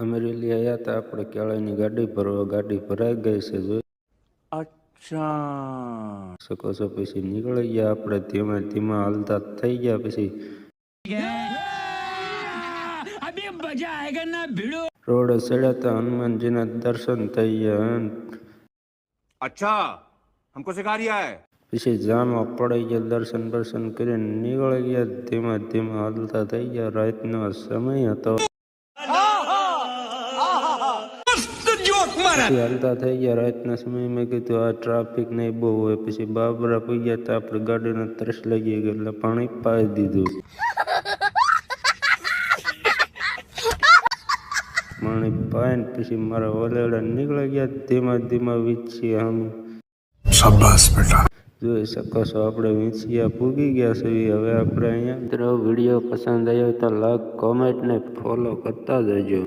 અમરેલી આવ્યા હતા આપણે કેળાની ગાડી ભરવા. ગાડી ભરાઈ ગઈ છે, જોઈ શકો છો. પછી નીકળી ગયા આપણે, ધીમે ધીમે હાલતા થઈ ગયા. પછી રોડે ચડ્યા હતા, હનુમાનજીના દર્શન થઈ ગયા. अच्छा हमको सिखा रिया है। પછી જામમાં પડી ગયા, દર્શન દર્શન કરીને નીકળી ગયા. ધીમે ધીમે હાલતા થઈ ગયા. રાતનો સમય હતો. પછી હાલતા થઈ ગયા રાતના સમય. મેં કીધું આ ટ્રાફિક નહીં બહુ હોય. પછી બાબરા પૂગ્યા હતા આપણે, ગાડીને તરસ લાગી ગઈ એટલે પાણી પાઈ દીધું. પાણી પાઈને પછી મારા વલેડા નીકળી ગયા. ધીમા ધીમા વીંછી આમ. શાબાશ બેટા. જોઈ શકો છો આપણે વીંછિયા પૂગી ગયા છે. હવે આપણે અહીંયા વિડીયો પસંદ આવ્યો તો લાઈક, કોમેન્ટ ને ફોલો કરતા જજો.